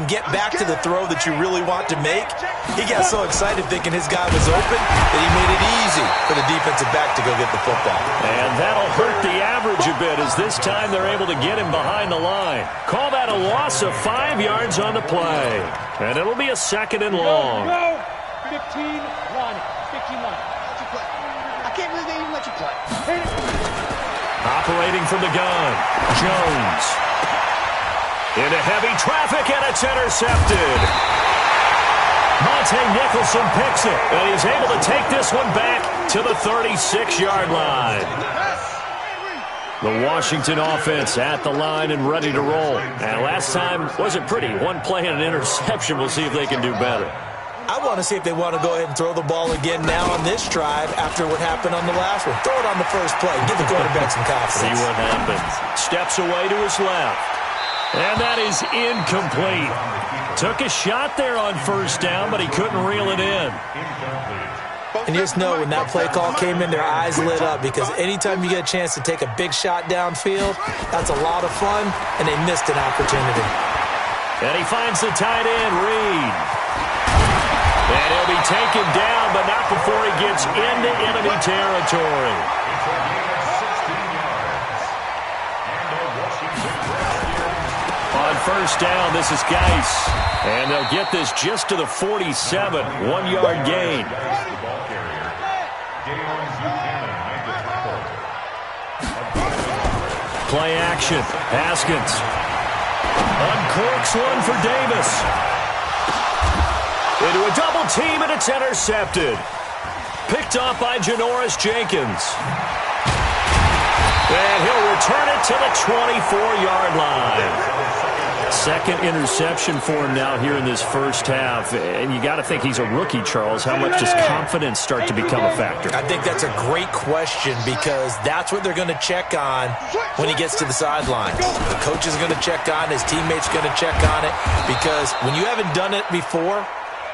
even get back to the throw that you really want to make. He got so excited thinking his guy was open that he made it easy for the defensive back to go get the football. And that'll hurt the average a bit as this time they're able to get him behind the line. Call that a loss of 5 yards on the play. And it'll be a 2nd and long. 15-1. 15-1. I can't believe they even let you play. Operating from the gun, Jones. Into heavy traffic, and it's intercepted. Monte Nicholson picks it, and he's able to take this one back to the 36-yard line. The Washington offense at the line and ready to roll. And last time wasn't pretty. One play and an interception. We'll see if they can do better. I want to see if they want to go ahead and throw the ball again now on this drive after what happened on the last one. Throw it on the first play. Give the quarterback some confidence. See what happens. Steps away to his left. And that is incomplete. Took a shot there on first down, but he couldn't reel it in. And you just know when that play call came in, their eyes lit up because anytime you get a chance to take a big shot downfield, that's a lot of fun, and they missed an opportunity. And he finds the tight end, Reed. And he'll be taken down, but not before he gets into enemy territory. On first down, this is Geis. And they'll get this just to the 47, 1-yard gain. Play action. Haskins. Uncorks one for Davis. Into a double team, and it's intercepted. Picked off by Janoris Jenkins. And he'll return it to the 24-yard line. Second interception for him now here in this first half. And you got to think he's a rookie, Charles. How much does confidence start to become a factor? I think that's a great question because that's what they're going to check on when he gets to the sidelines. The coach is going to check on, his teammates going to check on it because when you haven't done it before,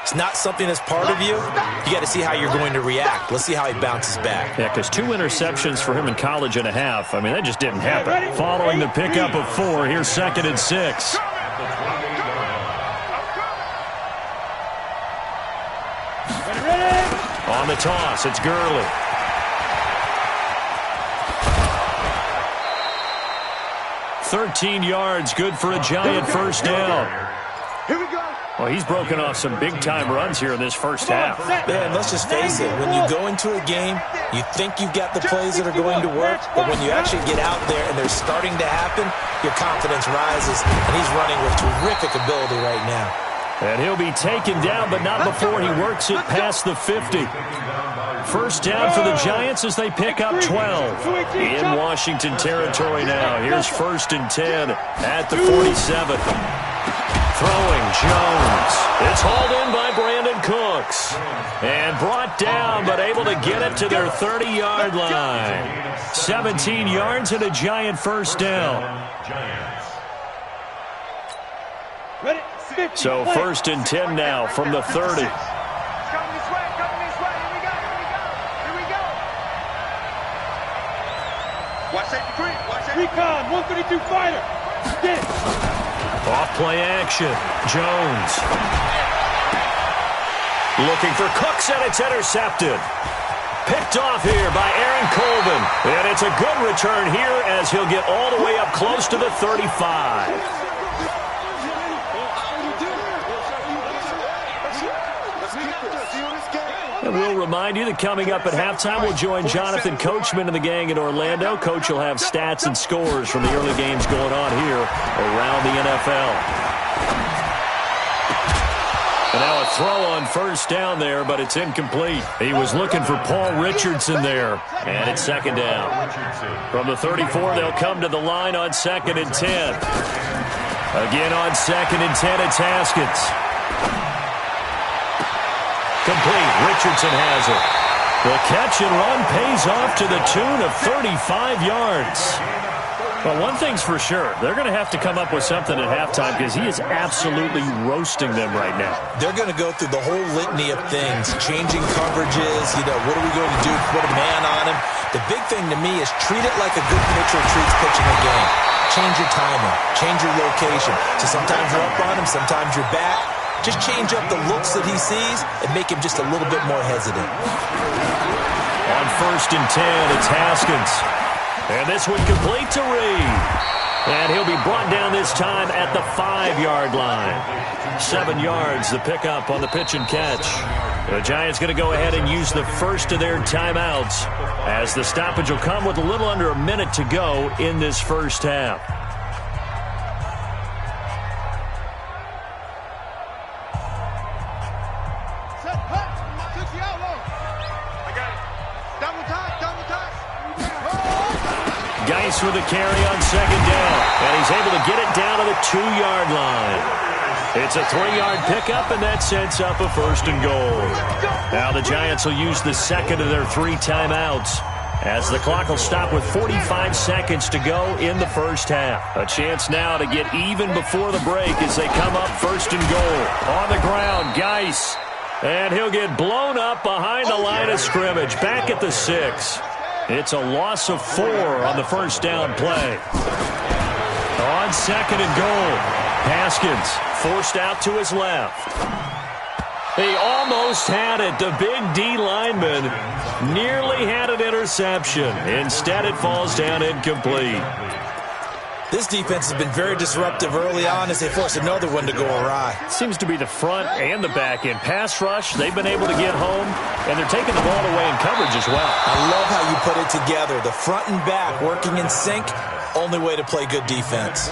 it's not something that's part of you. You got to see how you're going to react. Let's see how he bounces back. Yeah, because 2 interceptions for him in college and a half. I mean, that just didn't happen. Following the pickup of 4, here's 2nd and 6. On the toss, it's Gurley. "13 yards, good for a Giant first down." Here we go. Well, he's broken off some big-time runs here in this first half. Yeah, and let's just face it. When you go into a game, you think you've got the plays that are going to work, but when you actually get out there and they're starting to happen, your confidence rises, and he's running with terrific ability right now. And he'll be taken down, but not before he works it past the 50. First down for the Giants as they pick up 12. In Washington territory now. Here's 1st and 10 at the 47. Throwing Jones. It's hauled in by Brandon Cooks. And brought down, but able to get it to their 30-yard line. 17 yards and a Giant first down. So 1st and 10 now from the 30. Recon, 132 fighter. Get it. Off play action. Jones. Looking for Cooks, and it's intercepted. Picked off here by Aaron Colvin. And it's a good return here as he'll get all the way up close to the 35. And we'll remind you that coming up at halftime, we'll join Jonathan Coachman and the gang in Orlando. Coach will have stats and scores from the early games going on here around the NFL. And now a throw on first down there, but it's incomplete. He was looking for Paul Richardson there, and it's 2nd down. From the 34, they'll come to the line on 2nd and 10. Again on 2nd and 10, it's Haskins. Complete. Richardson has it. The catch and run pays off to the tune of 35 yards. Well, one thing's for sure. They're going to have to come up with something at halftime because he is absolutely roasting them right now. They're going to go through the whole litany of things, changing coverages, what are we going to do, put a man on him. The big thing to me is treat it like a good pitcher treats pitching a game. change your timing, change your location. So sometimes you're up on him, sometimes you're back. Just change up the looks that he sees and make him just a little bit more hesitant. On 1st and 10, it's Haskins. And this one complete to Reed. And he'll be brought down this time at the 5-yard line. 7 yards, the pickup on the pitch and catch. The Giants going to go ahead and use the first of their timeouts, as the stoppage will come with a little under a minute to go in this first half. Geis with a carry on 2nd down, and he's able to get it down to the 2-yard line. It's a 3-yard pickup, and that sets up a 1st and goal. Now the Giants will use the second of their 3 timeouts, as the clock will stop with 45 seconds to go in the first half. A chance now to get even before the break as they come up 1st and goal. On the ground, Geis, and he'll get blown up behind the line of scrimmage, back at the 6. It's a loss of 4 on the first down play. On 2nd and goal, Haskins forced out to his left. He almost had it. The big D lineman nearly had an interception. Instead, it falls down incomplete. This defense has been very disruptive early on as they force another one to go awry. Seems to be the front and the back end. Pass rush, they've been able to get home, and they're taking the ball away in coverage as well. I love how you put it together. The front and back working in sync, only way to play good defense.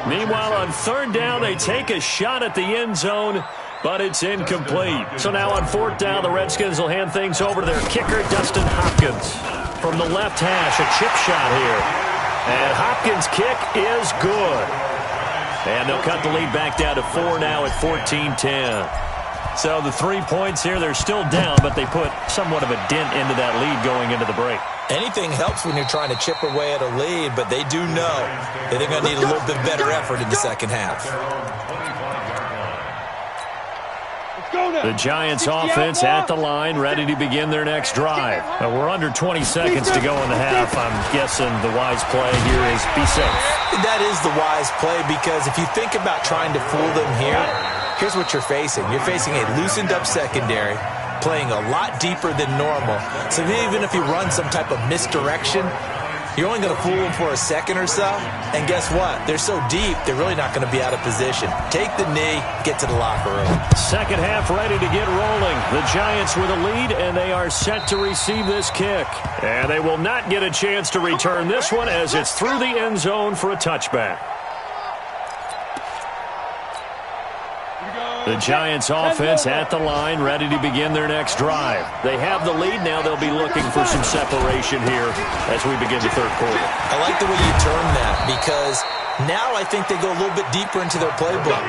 Meanwhile, on 3rd down, they take a shot at the end zone, but it's incomplete. So now on 4th down, the Redskins will hand things over to their kicker, Dustin Hopkins. From the left hash, a chip shot here. And Hopkins' kick is good. And they'll cut the lead back down to 4 now at 14-10. So the 3 points here, they're still down, but they put somewhat of a dent into that lead going into the break. Anything helps when you're trying to chip away at a lead, but they do know that they're going to need a little bit better effort in the second half. The Giants offense at the line, ready to begin their next drive. We're under 20 seconds to go in the half. I'm guessing the wise play here is be safe. That is the wise play, because if you think about trying to fool them here, here's what you're facing. You're facing a loosened up secondary, playing a lot deeper than normal. So even if you run some type of misdirection, you're only going to fool them for a second or so. And guess what? They're so deep, they're really not going to be out of position. Take the knee, get to the locker room. Second half ready to get rolling. The Giants with a lead, and they are set to receive this kick. And they will not get a chance to return this one as it's through the end zone for a touchback. The Giants offense at the line, ready to begin their next drive. They have the lead. Now they'll be looking for some separation here as we begin the 3rd quarter. I like the way you term that, because now I think they go a little bit deeper into their playbook.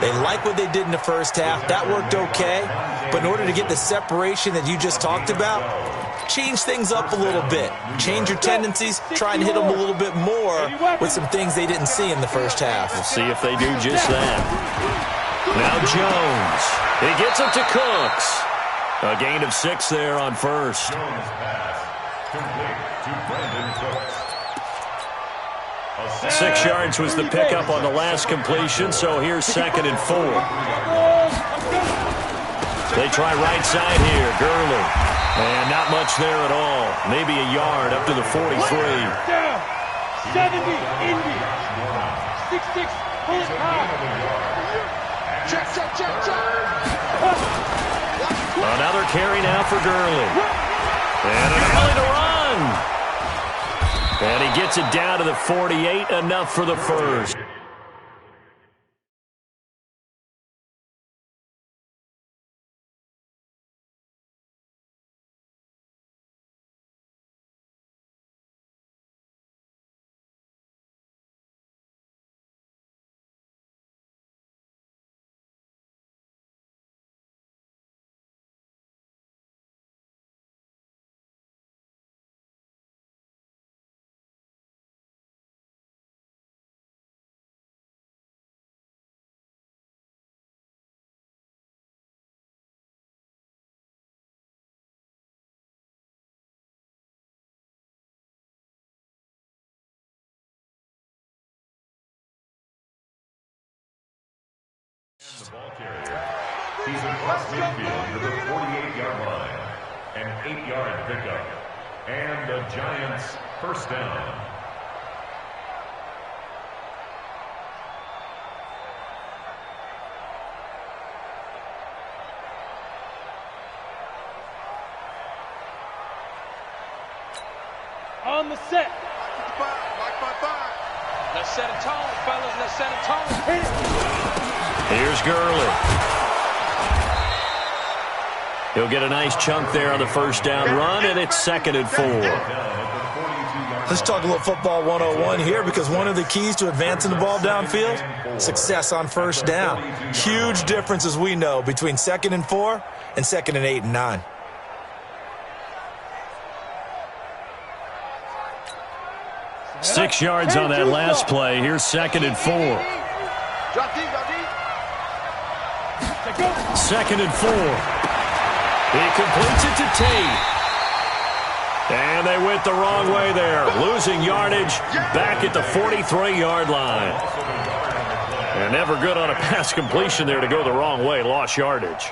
They like what they did in the first half. That worked okay. But in order to get the separation that you just talked about, change things up a little bit. Change your tendencies. Try and hit them a little bit more with some things they didn't see in the first half. We'll see if they do just that. Now Jones. He gets it to Cooks. A gain of 6 there on 1st. Six yards was the pickup on the last completion, so here's 2nd and 4. They try right side here, Gurley. And not much there at all. Maybe a yard up to the 43. 70, Indy. 6-6, pull it high. Check. Another carry now for Gurley. And an ability to run. And he gets it down to the 48, enough for the first. first. He's across midfield to the 48-yard line. An 8-yard pickup. And the Giants first down. On the set. Let's set a tone, fellas. Let's set a tone. Here's Gurley. He'll get a nice chunk there on the first down run, and it's 2nd and 4. Let's talk a little football 101 here, because one of the keys to advancing the ball downfield, success on first down. Huge difference, as we know, between 2nd and 4 and 2nd and 8 and 9. Six yards on that last play. Here's 2nd and 4. 2nd and 4. He completes it to Tate. And they went the wrong way there. Losing yardage back at the 43-yard line. And never good on a pass completion there to go the wrong way. Lost yardage.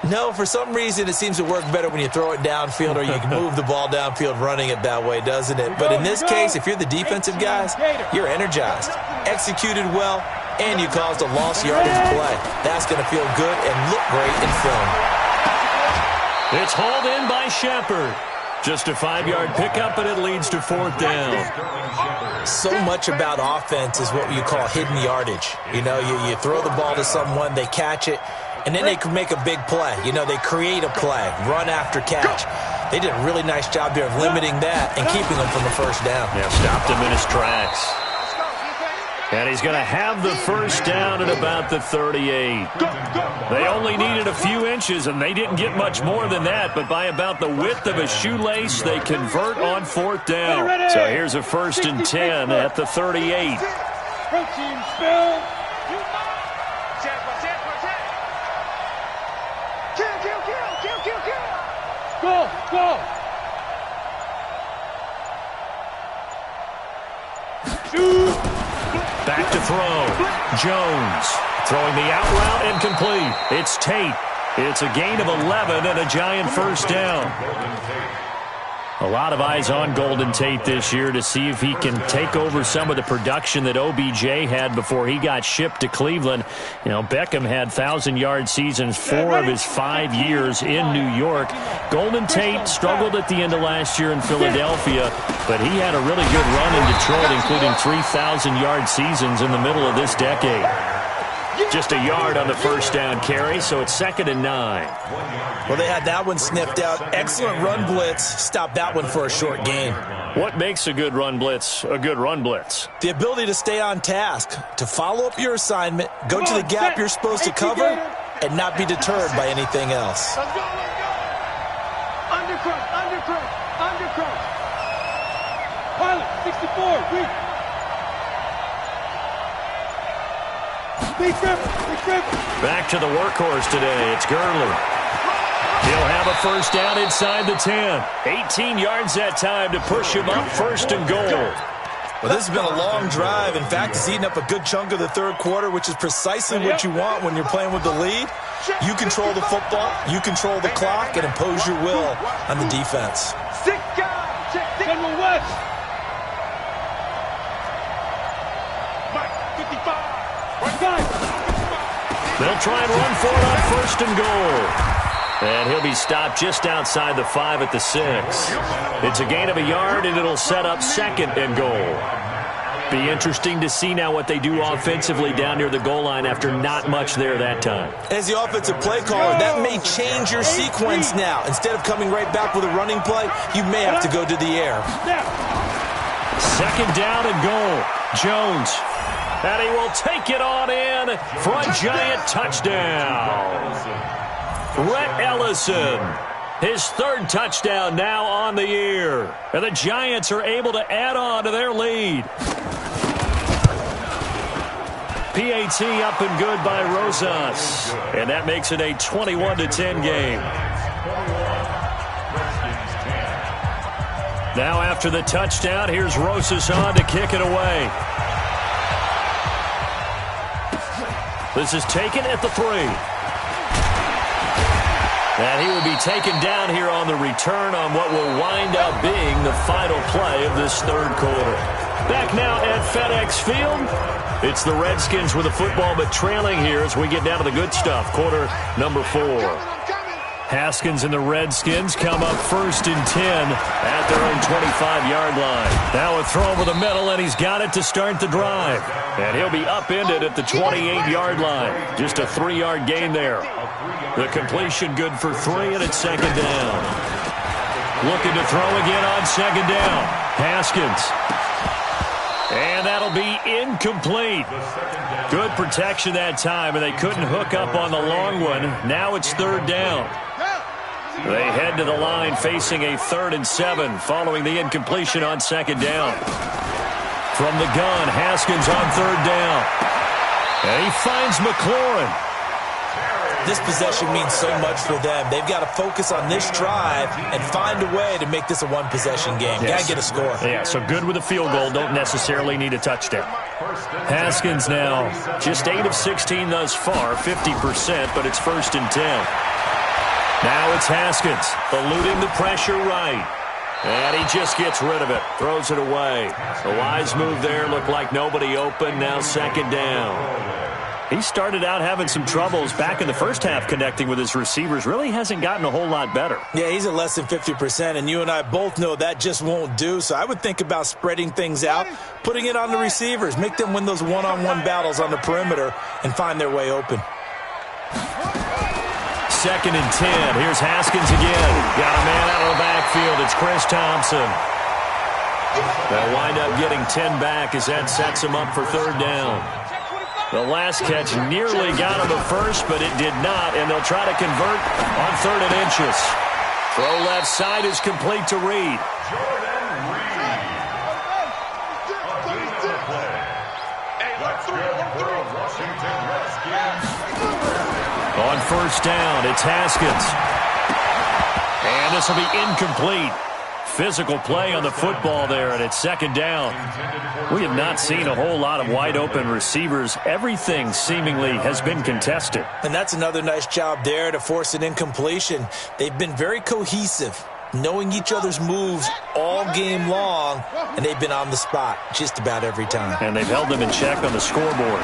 No, for some reason it seems to work better when you throw it downfield, or you can move the ball downfield running it that way, doesn't it? But in this case, if you're the defensive guys, you're energized, executed well, and you caused a lost yardage play. That's going to feel good and look great in film. It's hauled in by Shepard. Just a 5-yard pickup, and it leads to 4th down. So much about offense is what you call hidden yardage. You know, you throw the ball to someone, they catch it, and then they can make a big play. You know, they create a play, run after catch. They did a really nice job here of limiting that and keeping them from the first down. Yeah, stopped him in his tracks. And he's going to have the first down at about the 38. They only needed a few inches, and they didn't get much more than that. But by about the width of a shoelace, they convert on 4th down. So here's a 1st and 10 at the 38. Protein spill. Kill. Go. Shoot. Back to throw. Jones throwing the out route, incomplete. It's Tate. It's a gain of 11 and a Giant first down. A lot of eyes on Golden Tate this year to see if he can take over some of the production that OBJ had before he got shipped to Cleveland. You know, Beckham had 1,000-yard seasons 4 of his 5 years in New York. Golden Tate struggled at the end of last year in Philadelphia, but he had a really good run in Detroit, including 3,000-yard seasons in the middle of this decade. Just a yard on the first down carry, so it's 2nd and 9. Well, they had that one sniffed out. Excellent run blitz. Stopped that one for a short gain. What makes a good run blitz a good run blitz? The ability to stay on task, to follow up your assignment, go to the gap you're supposed to cover, and not be deterred by anything else. Undercross. Pilot, 64, weak. Big grip. Back to the workhorse today. It's Gurley. He'll have a first down inside the 10. 18 yards that time to push him up 1st and goal. Well, this has been a long drive. In fact, it's eaten up a good chunk of the third quarter, which is precisely what you want when you're playing with the lead. You control the football, you control the clock, and impose your will on the defense. General West. 55. They'll try and run for it on 1st and goal. And he'll be stopped just outside the 5 at the 6. It's a gain of a yard, and it'll set up 2nd and goal. Be interesting to see now what they do offensively down near the goal line after not much there that time. As the offensive play caller, that may change your sequence now. Instead of coming right back with a running play, you may have to go to the air. 2nd down and goal. Jones. And he will take it on in for a Giant touchdown. Rhett Ellison, his 3rd touchdown now on the year. And the Giants are able to add on to their lead. PAT up and good by Rosas. And that makes it a 21-10 game. Now after the touchdown, here's Rosas on to kick it away. This is taken at the 3. And he will be taken down here on the return on what will wind up being the final play of this third quarter. Back now at FedEx Field. It's the Redskins with the football, but trailing here as we get down to the good stuff. Quarter number 4. Haskins and the Redskins come up 1st and 10 at their own 25-yard line. Now a throw over the middle, and he's got it to start the drive. And he'll be upended at the 28-yard line. Just a 3-yard gain there. The completion good for 3, and it's 2nd down. Looking to throw again on 2nd down. Haskins. And that'll be incomplete. Good protection that time, and they couldn't hook up on the long one. Now it's 3rd down. They head to the line facing a 3rd and 7 following the incompletion on 2nd down. From the gun, Haskins on 3rd down. And he finds McLaurin. This possession means so much for them. They've got to focus on this drive and find a way to make this a one-possession game. Yes. Got to get a score. Yeah, so good with a field goal. Don't necessarily need a touchdown. Haskins now just 8 of 16 thus far, 50%, but it's 1st and 10. Now it's Haskins, eluding the pressure right. And he just gets rid of it, throws it away. The wise move there, looked like nobody open, now 2nd down. He started out having some troubles back in the first half connecting with his receivers. Really hasn't gotten a whole lot better. Yeah, he's at less than 50%, and you and I both know that just won't do. So I would think about spreading things out, putting it on the receivers, make them win those one-on-one battles on the perimeter and find their way open. 2nd and 10. Here's Haskins again. Got a man out of the backfield. It's Chris Thompson. They'll wind up getting 10 back as that sets him up for 3rd down. The last catch nearly got him at first, but it did not, and they'll try to convert on 3rd and inches. Throw left side is complete to Reed. On 1st down, it's Haskins. And this will be incomplete. Physical play on the football there, and it's 2nd down. We have not seen a whole lot of wide-open receivers. Everything seemingly has been contested. And that's another nice job there to force an incompletion. They've been very cohesive, knowing each other's moves all game long, and they've been on the spot just about every time. And they've held them in check on the scoreboard.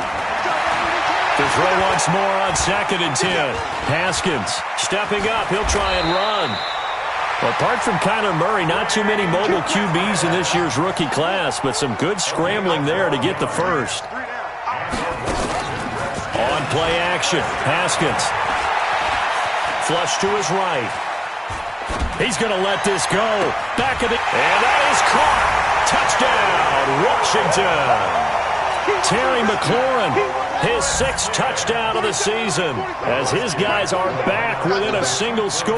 The throw once more on 2nd and 10. Haskins stepping up. He'll try and run. Apart from Kyler Murray, not too many mobile QBs in this year's rookie class, but some good scrambling there to get the first. On play action, Haskins. Flush to his right. He's going to let this go. Back of the... And that is caught. Touchdown, Washington. Terry McLaurin, his 6th touchdown of the season, as his guys are back within a single score.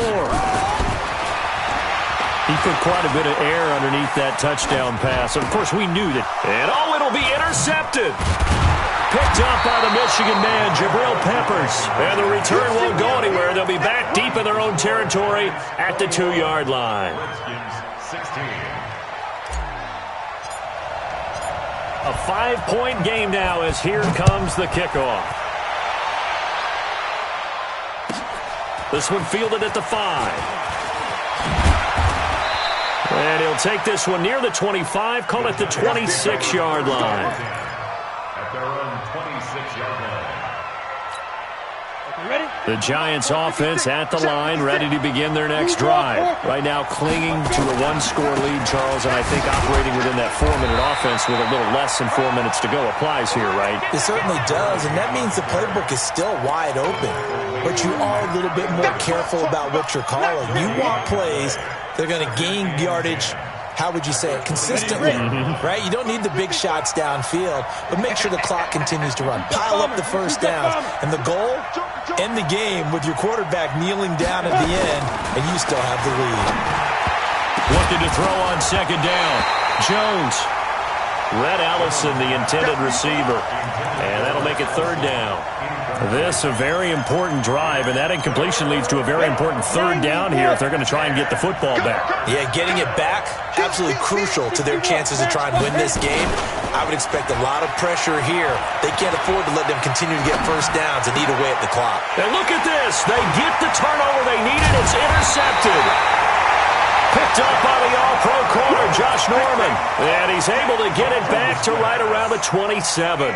He put quite a bit of air underneath that touchdown pass. Of course, we knew that. And it'll be intercepted. Picked up by the Michigan man, Jabril Peppers. And the return won't go anywhere. They'll be back deep in their own territory at the 2-yard line. A 5-point game now as here comes the kickoff. This one fielded at the 5. And he'll take this one near the 25, call it the 26-yard line. At their own 26-yard line. The Giants offense at the line, ready to begin their next drive. Right now clinging to a 1-score lead, Charles, and I think operating within that 4-minute offense with a little less than 4 minutes to go applies here, right? It certainly does, and that means the playbook is still wide open. But you are a little bit more careful about what you're calling. You want plays that are going to gain yardage, how would you say it, consistently, right? You don't need the big shots downfield, but make sure the clock continues to run. Pile up the first downs, and the goal, end the game with your quarterback kneeling down at the end, and you still have the lead. Looking to throw on 2nd down. Jones. Red Allison, the intended receiver, and that'll make it 3rd down. This a very important drive, and that incompletion leads to a very important 3rd down here if they're going to try and get the football back. Yeah, getting it back, absolutely crucial to their chances to try and win this game. I would expect a lot of pressure here. They can't afford to let them continue to get first downs and eat away at the clock. And look at this. They get the turnover they needed. It's intercepted. Picked up by the all-pro corner, Josh Norman. And he's able to get it back to right around the 27.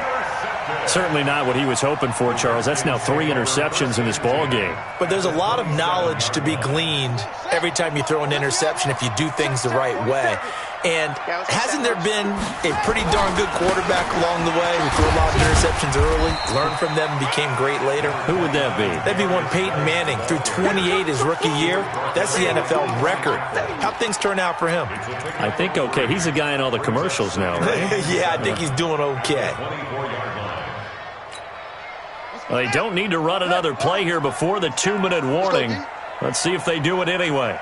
Certainly not what he was hoping for, Charles. That's now 3 interceptions in this ball game. But there's a lot of knowledge to be gleaned every time you throw an interception if you do things the right way. And hasn't there been a pretty darn good quarterback along the way who threw a lot of interceptions early, learned from them, and became great later? Who would that be? That'd be one Peyton Manning. Threw 28 his rookie year. That's the NFL record. How'd things turn out for him? I think okay. He's a guy in all the commercials now, right? Yeah, I think he's doing okay. Well, they don't need to run another play here before the 2-minute warning. Let's see if they do it anyway.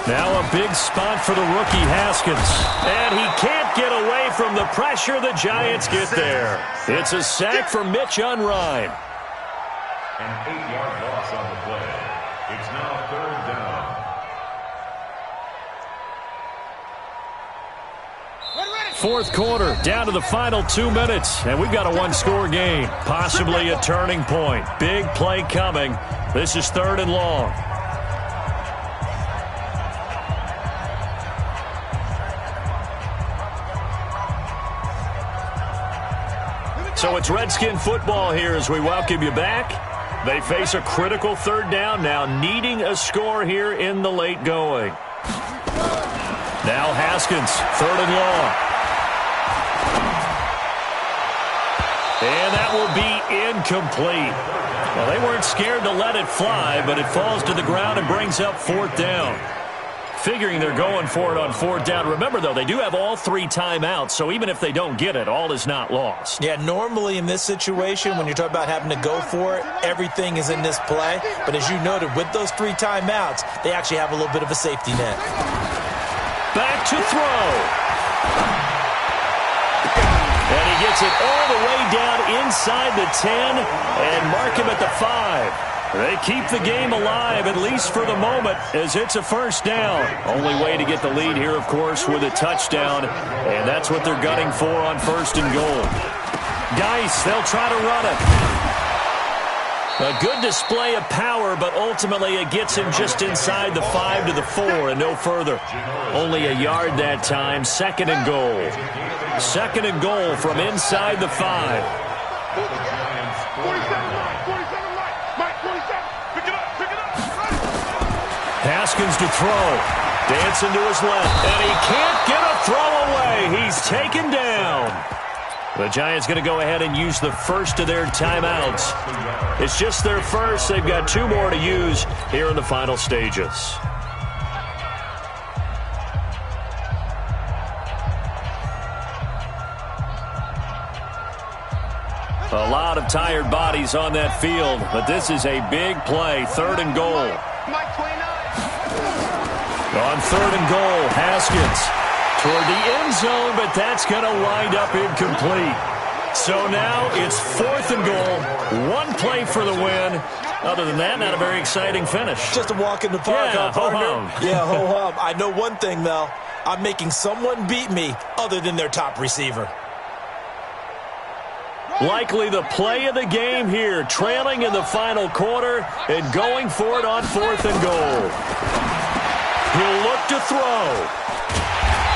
Now a big spot for the rookie Haskins. And he can't get away from the pressure. The Giants get there. It's a sack for Mitch Unrein. An 8-yard loss on the play. It's now 3rd down. Fourth quarter, down to the final 2 minutes, and we've got a one-score game, possibly a turning point. Big play coming. This is 3rd and long. So it's Redskin football here as we welcome you back. They face a critical 3rd down now, needing a score here in the late going. Now Haskins, 3rd and long. And that will be incomplete. Well, they weren't scared to let it fly, but it falls to the ground and brings up 4th down. Figuring they're going for it on 4th down. Remember, though, they do have all 3 timeouts, so even if they don't get it, all is not lost. Yeah, normally in this situation, when you're talking about having to go for it, everything is in this play. But as you noted, with those 3 timeouts, they actually have a little bit of a safety net. Back to throw. And he gets it all the way down inside the 10 and mark him at the 5. They keep the game alive, at least for the moment, as it's a 1st down. Only way to get the lead here, of course, with a touchdown, and that's what they're gunning for on 1st and goal. Geis, they'll try to run it. A good display of power, but ultimately it gets him just inside the 5 to the 4 and no further. Only a yard that time, 2nd and goal. 2nd and goal from inside the 5. 47 right. Mike, 47. Pick it up. Haskins to throw. Dancing to his left. And he can't get a throw away. He's taken down. The Giants going to go ahead and use the first of their timeouts. It's just their first. They've got 2 more to use here in the final stages. A lot of tired bodies on that field, but this is a big play. 3rd and goal. Mike 29. On 3rd and goal, Haskins toward the end zone, but that's going to wind up incomplete. So now it's 4th and goal. 1 play for the win. Other than that, not a very exciting finish. Just a walk in the park, yeah, partner. Yeah, ho-hum. I know one thing, though. I'm making someone beat me other than their top receiver. Likely the play of the game here, trailing in the final quarter and going for it on 4th and goal. He'll look to throw.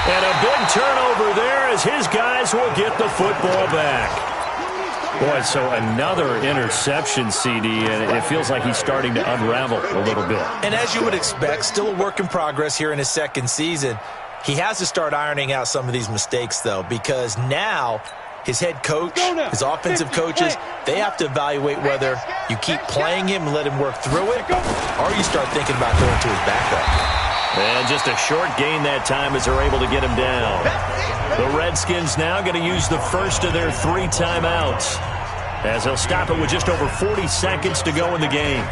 And a big turnover there as his guys will get the football back. Boy, so another interception, CD, and it feels like he's starting to unravel a little bit. And as you would expect, still a work in progress here in his 2nd season. He has to start ironing out some of these mistakes, though, because now his head coach, his offensive coaches, they have to evaluate whether you keep playing him and let him work through it, or you start thinking about going to his backup. And just a short gain that time as they're able to get him down. The Redskins now going to use the first of their 3 timeouts, as they'll stop it with just over 40 seconds to go in the game.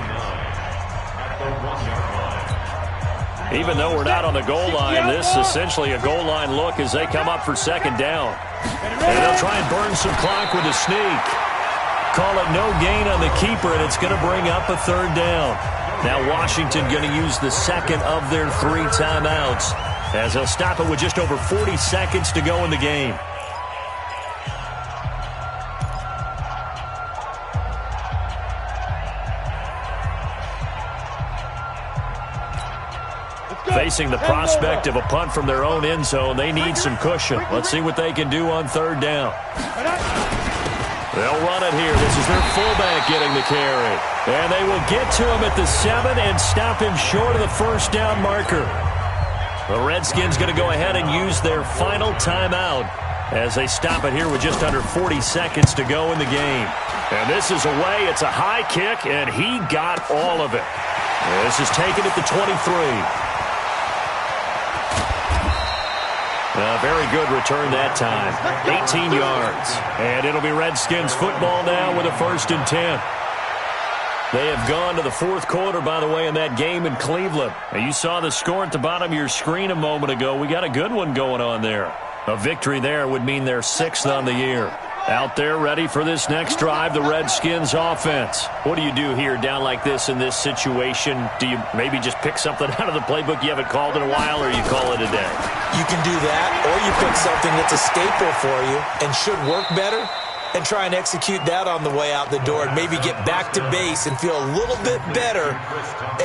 Even though we're not on the goal line, this is essentially a goal line look as they come up for 2nd down. And they'll try and burn some clock with a sneak. Call it no gain on the keeper, and it's going to bring up a 3rd down. Now Washington going to use the 2nd of their 3 timeouts, as they'll stop it with just over 40 seconds to go in the game. Facing the prospect of a punt from their own end zone, they need some cushion. Let's see what they can do on third down. They'll run it here. This is their fullback getting the carry. And they will get to him at the 7 and stop him short of the first down marker. The Redskins going to go ahead and use their final timeout as they stop it here with just under 40 seconds to go in the game. And this is away. It's a high kick, and he got all of it. This is taken at the 23. A very good return that time. 18 yards. And it'll be Redskins football now with a 1st and 10. They have gone to the fourth quarter, by the way, in that game in Cleveland. And you saw the score at the bottom of your screen a moment ago. We got a good one going on there. A victory there would mean they're 6th on the year. Out there ready for this next drive, the Redskins offense. What do you do here down like this in this situation? Do you maybe just pick something out of the playbook you haven't called in a while, or you call it a day? You can do that, or you pick something that's a staple for you and should work better and try and execute that on the way out the door and maybe get back to base and feel a little bit better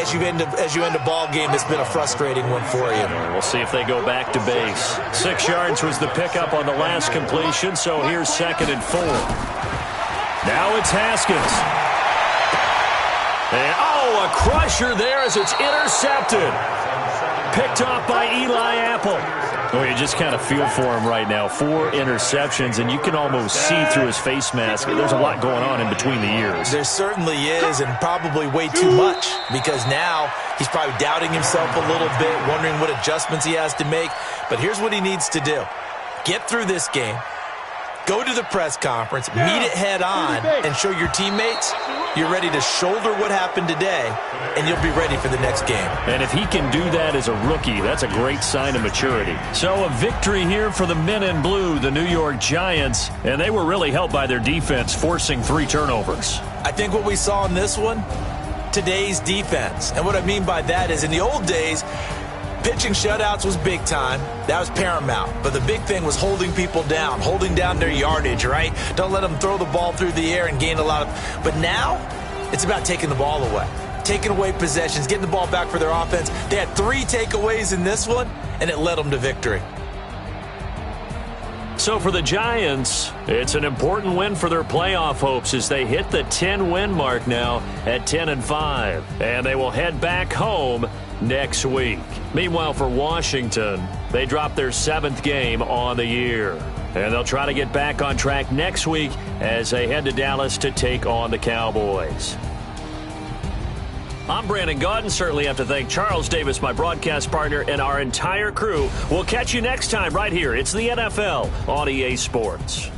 as you end a ball game that's been a frustrating one for you. We'll see if they go back to base. 6 yards was the pickup on the last completion, so here's 2nd and 4. Now it's Haskins. And, a crusher there as it's intercepted. Picked off by Eli Apple. Well, you just kind of feel for him right now. 4 interceptions, and you can almost see through his face mask. There's a lot going on in between the ears. There certainly is, and probably way too much, because now he's probably doubting himself a little bit, wondering what adjustments he has to make. But here's what he needs to do. Get through this game. Go to the press conference, meet it head on, and show your teammates you're ready to shoulder what happened today, and you'll be ready for the next game. And if he can do that as a rookie, that's a great sign of maturity. So a victory here for the men in blue, the New York Giants, and they were really helped by their defense, forcing 3 turnovers. I think what we saw in this one, today's defense. And what I mean by that is in the old days, pitching shutouts was big time. That was paramount. But the big thing was holding people down, holding down their yardage, right? Don't let them throw the ball through the air and gain a lot of... But now, it's about taking the ball away. Taking away possessions, getting the ball back for their offense. They had 3 takeaways in this one, and it led them to victory. So for the Giants, it's an important win for their playoff hopes as they hit the 10-win mark now at 10-5. And they will head back home next week. Meanwhile, for Washington, they dropped their 7th game on the year. And they'll try to get back on track next week as they head to Dallas to take on the Cowboys. I'm Brandon Gaudin. Certainly have to thank Charles Davis, my broadcast partner, and our entire crew. We'll catch you next time right here. It's the NFL on EA Sports.